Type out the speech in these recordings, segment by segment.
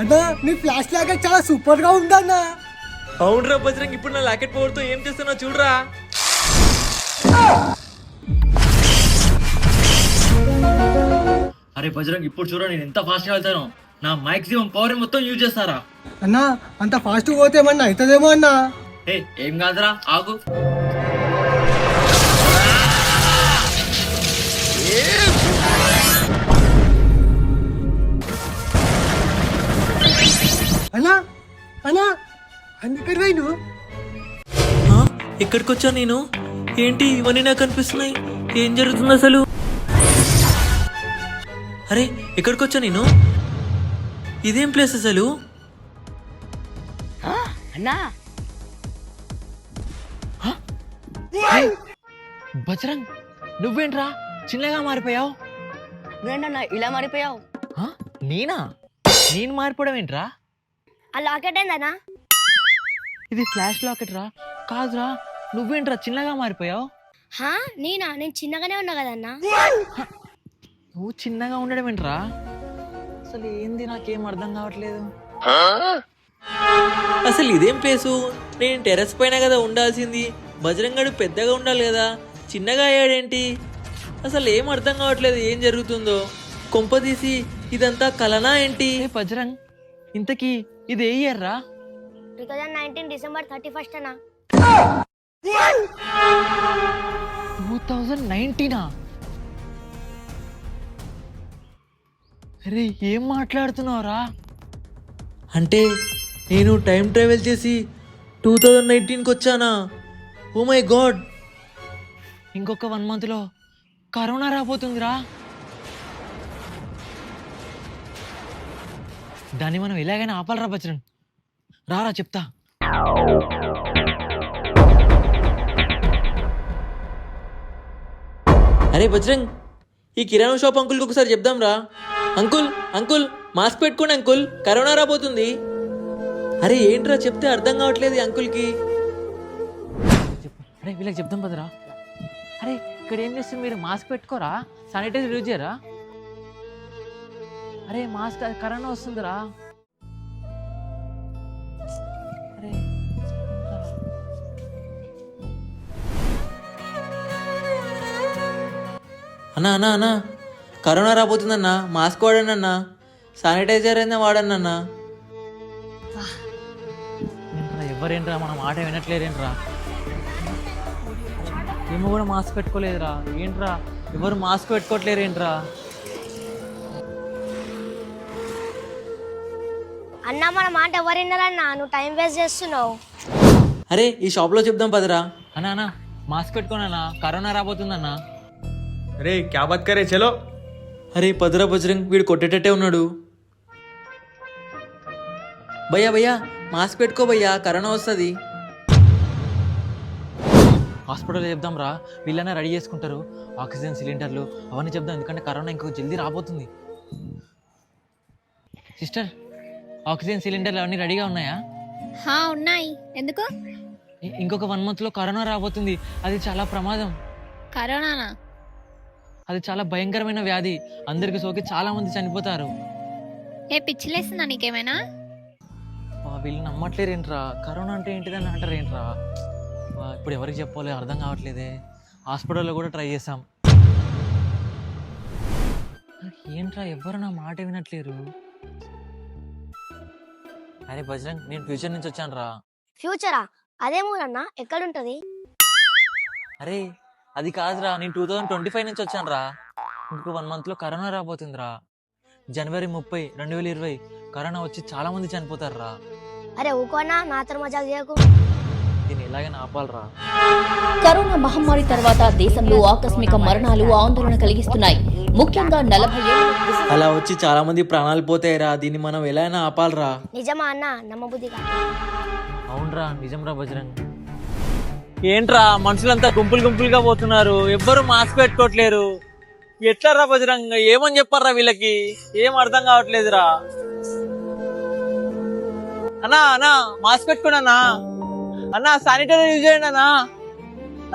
అన్నా నీ flash locket చాలా సూపర్ గా ఉందన్నా. అవునరా బజరంగ్, ఇప్పుడు నా లాకెట్ పవర్ తో ఏం చేస్తున్నావు చూడరా. అరే బజరంగ్, ఇప్పుడు చూడ నేను ఎంత ఫాస్ట్ గా వెళ్తాను. నా మాక్సిమం పవర్ మొత్తం యూజ్ చేస్తారా. అన్నా అంత ఫాస్ట్ పోతే ఏమన్నా అవుతుందేమో అన్నా. ఏం కాదురా, ఆగు. అన్నా అన్నా అందుకని పోయిను. ఎక్కడికి వచ్చా నేను? ఏంటి ఇవన్నీ నాకు కనిపిస్తున్నాయి? ఏం జరుగుతుంది అసలు? అరే ఎక్కడికి వచ్చా నేను? ఇదేం ప్లేస్ అసలు? అన్నా బజరంగ్, నువ్వేంట్రా చిన్నగా మారిపోయావు? నువ్వేంటన్నా ఇలా మారిపోయావు? నేను మారిపోవడం ఏంట్రా? ఆ లాకెట్ ఏందన్నా? ఇది ఫ్లాష్ లాకెట్ రా. కాదురా, నువ్వేంట్రా చిన్నగా మారిపోయావు? నేను చిన్నగానే ఉన్నా కదన్నా. నువ్వు చిన్నగా ఉండడం ఏంట్రా? అసలు ఏంది, నాకేం అర్థం కావట్లేదు. అసలు ఇదేం ప్లేసు? నేను టెర్రస్ పైన కదా ఉండాల్సింది. బజరంగడు పెద్దగా ఉండాలి కదా, చిన్నగా అయ్యాడేంటి? అసలు ఏం అర్థం కావట్లేదు ఏం జరుగుతుందో. కొంపదీసి ఇదంతా కలనా ఏంటి? బజరంగ్, ఇంతకీ ఇది ఏ ఇయర్ రా? 2019 డిసెంబర్ 31 అన్నా. 2019? అరే ఏం మాట్లాడుతున్నావురా? అంటే నేను టైం ట్రావెల్ చేసి 2019కి వచ్చానా? Oh my God! ఇంకొక 1 మంత్లో కరోనా రాబోతుందిరా. దాన్ని మనం ఎలాగైనా ఆపాలరా బజరంగ్. రారా చెప్తా. అరే బజరంగ్, ఈ కిరాణా షాప్ అంకుల్కి ఒకసారి చెప్దాం రా. అంకుల్ అంకుల్ మాస్క్ పెట్టుకోండి అంకుల్, కరోనా రాబోతుంది. అరే ఏంట్రా చెప్తే అర్థం కావట్లేదు అంకుల్కి. అరే వీళ్ళకి చెప్దాం పదరా. అరే ఇక్కడ ఏం చేస్తుంది మీరు? మాస్క్ పెట్టుకోరా, శానిటైజర్ యూజ్ చేయరా? అరే మాస్క్, కరోనా వస్తుందిరా. అరే అన్నా అన్నా అన్నా, కరోనా రాబోతుందన్నా, మాస్క్ వాడండి అన్నా, శానిటైజర్ అయినా వాడండి అన్నా. ఎవరేంట్రా మన మాట వినట్లేరేంట్రా? ఏమో కూడా మాస్క్ పెట్టుకోలేదురా. ఏంట్రా ఎవరు మాస్క్ పెట్టుకోవట్లేరేంట్రా? అన్నా మన మాట ఎవరిన్నారన్నా? నువ్వు టైం వేస్ట్ చేస్తున్నావు. అరే ఈ షాప్లో చెప్దాం పదరా. అన్నా మాస్క్ పెట్టుకోనన్నా, కరోనా రాబోతుందన్నా. అరే క్యా బాత్ కరే చలో. అరే పదరా బజరంగ్, వీడు కొట్టేటట్టే ఉన్నాడు. భయ్యా భయ్యా మాస్క్ పెట్టుకో భయ్యా, కరోనా వస్తుంది. హాస్పిటల్లో చెప్దాం రా, వీళ్ళనే రెడీ చేసుకుంటారు. ఆక్సిజన్ సిలిండర్లు అవన్నీ చెప్దాం, ఎందుకంటే కరోనా ఇంకో జల్దీ రాబోతుంది. సిస్టర్, ఆక్సిజన్ సిలిండర్లు అవన్నీ రెడీగా ఉన్నాయా? ఉన్నాయి. ఎందుకు? ఇంకొక 1 మంత్లో కరోనా రాబోతుంది. అది చాలా ప్రమాదం. కరోనానా? అది చాలా భయంకరమైన వ్యాధి. అందరికి సోకి చాలా మంది చనిపోతారు. పిచ్చిలేస్తుందా నీకేమైనా? వీళ్ళు నమ్మట్లేరేంట్రా? కరోనా అంటే ఏంటిదని అంటారేంట్రా? ఇప్పుడు ఎవరికి చెప్పాలి అర్థం కావట్లేదే. హాస్పిటల్లో కూడా ట్రై చేసాం. ఏంట్రా ఎవ్వరు నా మాట వినట్లేరు? అరే బజరంగ్, నేను ఫ్యూచర్ నుంచి వచ్చాను రా. ఫ్యూచరా? అదేమోనన్నా, ఎక్కడుంటది? అరే అది కాదురా, నేను 2025 నుంచి వచ్చాను రా. ఇంకో 1 మంత్లో కరోనా రాబోతుందిరా. జనవరి 30, 2020 కరోనా వచ్చి చాలా మంది చనిపోతారు రా. అరే ఊకోనా, నాతో మజాక్ చేయకు. దీన్ని ఎలాగైనా ఆపాలరా. కరోనా మహమ్మారి తర్వాత దేశంలో ఆకస్మిక మరణాలు ఆందోళన కలిగిస్తున్నాయి. ముఖ్యంగా 40 ఏళ్ల అలా వచ్చి చాలా మంది ప్రాణాలు పోతాయిరా. దీన్ని మనం ఎలా అయినా ఆపాలరా. నిజమా అన్న? నమ్మబుద్ధి కాదు. అవునరా, నిజంరా బజరంగ్. ఏంట్రా మనుషులంతా గుంపులుగా పోతున్నారు, ఎవ్వరు మాస్క్ పెట్టుకోవట్లేరు. ఎట్లరా బజరంగ్? ఏమని చెప్పారా వీళ్ళకి? ఏం అర్థం కావట్లేదురా. అన్నా మాస్క్ పెట్టుకోండి అన్నా, శానిటైజర్ యూజ్ చేయండి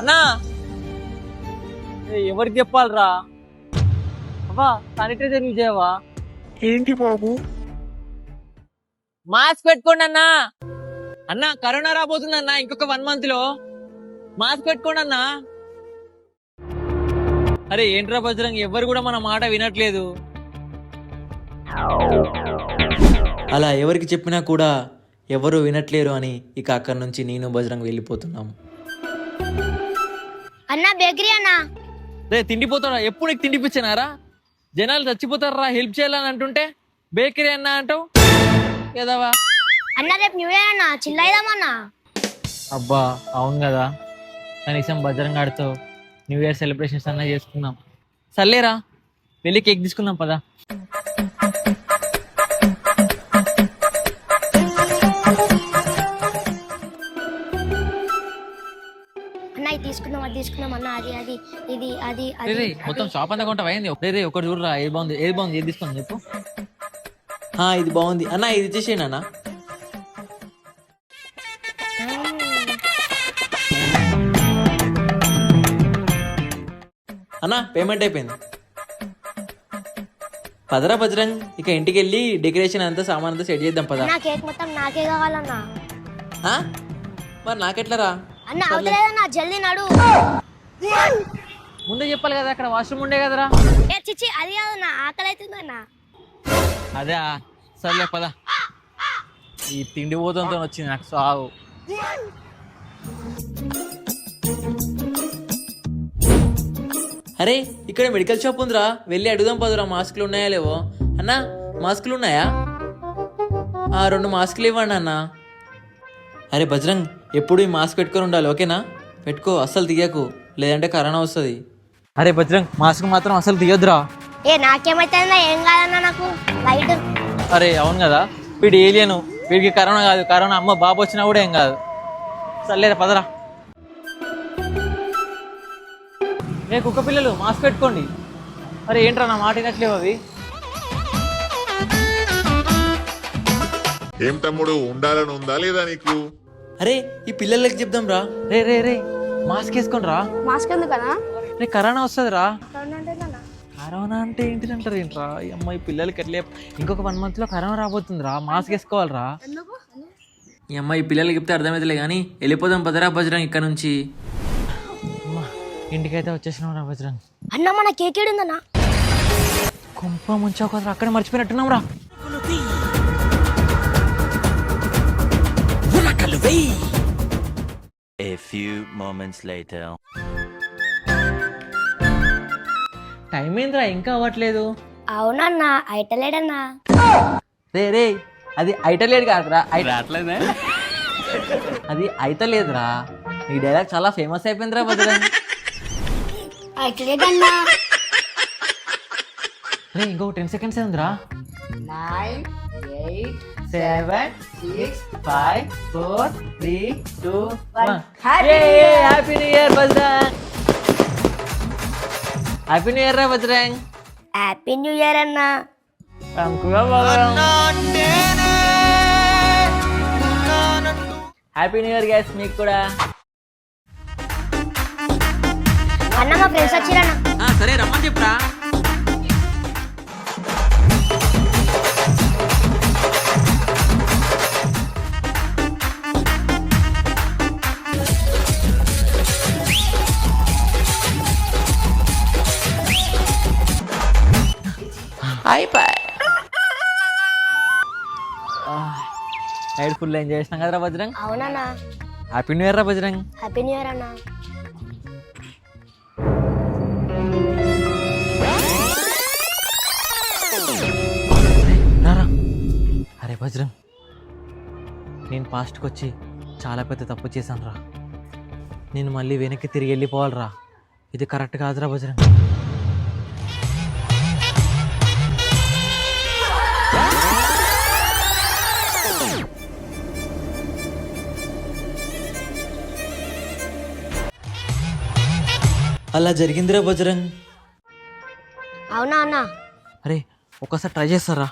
అన్నా. ఎవరికి చెప్పాలరా? అబ్బా శానిటైజర్ యూజ్ చేయవా? ఏంటి బాబు? మాస్క్ పెట్టుకోండి అన్నా. అన్నా కరోనా రాబోతుంది అన్నా ఇంకొక 1 month లో. మాస్క్ పెట్టుకోండి అన్నా. అరే ఏంట్రా బజరంగ్, ఎవ్వరు కూడా మన మాట వినట్లేదు. అలా ఎవరికి చెప్పినా కూడా ఎవరు వినట్లేరు అని ఇక అక్కడి నుంచి నేను బజరంగ్ వెళ్ళిపోతున్నాం. అన్న బేకరీ అన్న. రే తిండిపోతారా, ఎప్పుడు నీకు తిండిపించానారా? జనాలు చచ్చిపోతారా హెల్ప్ చేయాలని అంటుంటే బేకరీ అన్నా అంటావు ఏదవా? అన్న రేపు న్యూ ఇయర్ అన్న, చిల్లైదామన్నా. అబ్బా అవును కదా, కనీసం బజరంగ్ ఆడుతో న్యూ ఇయర్ సెలబ్రేషన్స్ అన్నా చేసుకుందాం. సర్లేరా వెళ్ళి కేక్ తీసుకుందాం పదా. అన్న ఇది తీసుకుందాం, అది తీసుకుందాం అన్న, అది అది ఇది అది రే అది. మొత్తం షాప్ అంతా కొంట అయింది. రే ఒకటి చూడరా, ఏది బాగుంది ఏది తీసుకుందాం చెప్పు. ఇది బాగుంది అన్న, ఇది ఇచ్చేసేయండి అన్న. అన్న పేమెంట్ అయిపోయింది. పదరా బజరంగ్, ఇక ఇంటికి వెళ్ళి డెకరేషన్ అంతా సామాన్ అంతా సెట్ చేద్దాం పదా. నా కేక్ మొత్తం నాకే కావాలన్నా. మరి నాకెట్లరా? అన్న అవతలేదన్నా, జల్దీ నడు. ముందే చెప్పాలి కదా, అక్కడ వాష్రూమ్ ఉండే కదరా. ఏ చిచ్చి అది కాదన్నా, ఆకలి అవుతుందన్నా. అదే సర్లే పద. ఈ తిండి పోతంతో వచ్చింది నాకు సాగు. అరే ఇక్కడ మెడికల్ షాప్ ఉందిరా, వెళ్ళి అడుగుదాం పదురా మాస్కులు ఉన్నాయా లేవో. అన్నా మాస్కులు ఉన్నాయా? 2 మాస్కులు ఇవ్వండి అన్న. అరే బజరంగ్, ఎప్పుడు ఈ మాస్క్ పెట్టుకొని ఉండాలి ఓకేనా? పెట్టుకో, అస్సలు తీయకు, లేదంటే కరోనా వస్తుంది. అరే బజరంగ్ మాస్క్ మాత్రం అసలు తీయొద్దురా. ఏ నాకేమైతుందా, ఏం కాదన్నా నాకు లైట్. అరే అవును కదా, వీడు ఏలియను, వీడికి కరోనా కాదు, కరోనా అమ్మ బాబు వచ్చినా కూడా ఏం కాదు. సర్లేదా పదరా. రే కుక్క పిల్లలు మాస్క్ పెట్టుకోండి. అరే ఏంట్రా నా మాట వినట్లేవు అవి. ఏం తమ్ముడు, ఉండాలని ఉందా లేదా నీకు? అరే ఈ పిల్లలకి చెప్దాం రా. రే మాస్క్ వేసుకోండి రా. మాస్క్ ఎందుకన్నా? రే కరోనా వస్తుంది రా. కరోనా అంటే ఏంటిది అంటారు ఏంట్రా? ఈ అమ్మాయి పిల్లలకి ఎట్లే, ఇంకొక 1 month లో కరోనా రాబోతుంది రా, మాస్క్ వేసుకోవాలరా. ఈ అమ్మాయి పిల్లలకి చెప్తే అర్థమవుతలే కానీ వెళ్ళిపోదాం పదరా బజరంగ్ ఇక్కడ నుంచి. ఇంటికైతే వచ్చేసినాం రా బజరంగ్. అన్న మన కేక్ ఏడుందన్నా? కొంప ముంచా కదా, అక్కడ మర్చిపోయినట్టున్నాం రా. A few moments later. Time ఏంద్రా ఇంకా అవ్వట్లేదు. అవునన్నా, అయితలేడన్నా. రే అది అయితలేదు కాదురా, అది అయితలేదురా. ఈ డైలాగ్ చాలా ఫేమస్ అయిపోయిందిరా బజరంగ్. అయితలేదన్నా. రే ఇంకో 10 seconds ఉందిరా. 9 8 7 6 5 4 3 2 1. Happy new year Bajrang. Happy new year రా బజరంగ్. హ్యాపీ న్యూ ఇయర్ అన్నా. హ్యాపీ న్యూ ఇయర్ గైస్ మీకు కూడా. అన్న మా ఫ్రెండ్స్ వచ్చిరన్నా. సరే రమ్మని చెప్పురా. నైట్ ఫుల్ ఎంజాయ్ చేసినాం కదరా బజరంగ్. అవునన్నా. హ్యాపీ న్యూ ఇయర్ రా బజరంగ్. హ్యాపీ న్యూ ఇయర్ అన్నా. రారా. అరే బజరంగ్, నేను పాస్ట్కి వచ్చి చాలా పెద్ద తప్పు చేశాను రా. నేను మళ్ళీ వెనక్కి తిరిగి వెళ్ళిపోవాలిరా. ఇది కరెక్ట్ కాదురా బజరంగ్. అలా జరిగిందిరా బజరంగ్. అవునా అన్నా? అరే ఒక్కసారి ట్రై చేస్తారా.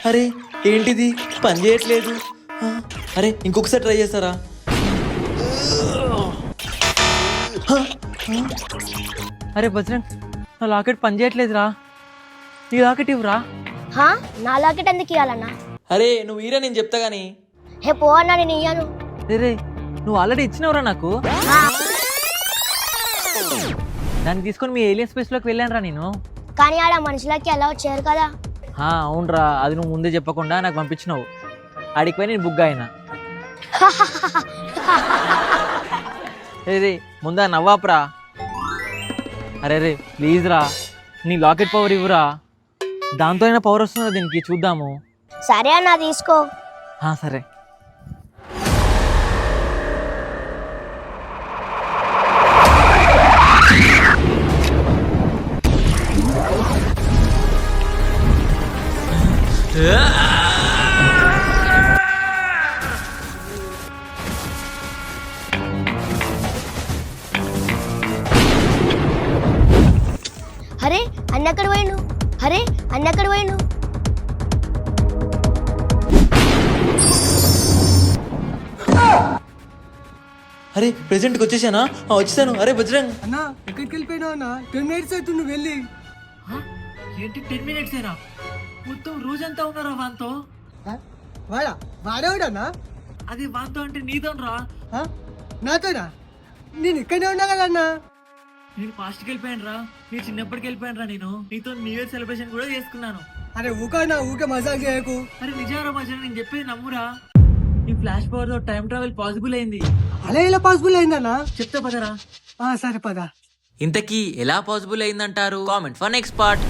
అరే ఏంటిది పని చేయట్లేదు. ఆ, అరే ఇంకొకసారి ట్రై చేస్తారా? అరే బజరంగ్, నా లాకెట్ పని చేయట్లేదురా. నీ లాకెట్ ఇవ్వరా. హా నా లాకెట్ ఎందుకు ఇవ్వాలన్నా? అరే నువ్వు ఈరా, నేను చెప్తా గానీ. హే పో అన్నా, నేను ఇయ్యాను. రే నువ్వు ఆల్రెడీ ఇచ్చినవరా నాకు. దాన్ని తీసుకొని మీ ఏలియన్ స్పేస్లోకి వెళ్ళానురా నేను. కానీ ఆడ మనుషులకి ఎలా వచ్చారు కదా. అవునరా, అది నువ్వు ముందే చెప్పకుండా నాకు పంపించినావు. ఆడికి పోయి నేను బుక్ అయినా. రే ముందా నవ్వాపురా. అరే రే ప్లీజ్ రా, నీ లాకెట్ పవర్ ఇవ్వరా. దాంతో అయినా పవర్ వస్తుందా దీనికి, చూద్దాము. సరే అన్నా తీసుకో. సరే. అరే అన్నక్కడ పోయిండు. అరే అన్నక్కడ పోయిండు. అరే ప్రెసెంట్కి వచ్చేసానా? వచ్చేసాను. అరే బజరంగ్, అన్నా ఎక్కడికి వెళ్ళిపోయినావు అన్న? 10 minutes అవుతుంది నువ్వు వెళ్ళి. ఏంటి 10 minutes ఏనా? మొత్తం రోజంతా ఉన్నారా వాంతో? వాడా వాడేవాడన్నా? అది వాంతో అంటే నీతో రా. నాతోనా? నేను ఇక్కడనే ఉన్నా కదన్నా. నేను ఫాస్ట్కి వెళ్ళిపోయాను రా. నీ చిన్నప్పటికి వెళ్ళిపోయాను రా. నేను నీతో న్యూ ఇయర్ సెలబ్రేషన్ కూడా చేసుకున్నాను. అరే ఊకన్నా, ఊకే మజాక్ చేయకు. అరే నిజారా మజా, నేను చెప్పేది నమ్మురా. ఈ ఫ్లాష్ పవర్ తో టైం ట్రావెల్ పాసిబుల్ అయింది. అలా ఇలా పాసిబుల్ అయిందన్నా? చెప్తా పదరా. సరే పద. ఇంతకీ ఎలా పాసిబుల్ అయిందంటారు? Comment for next part.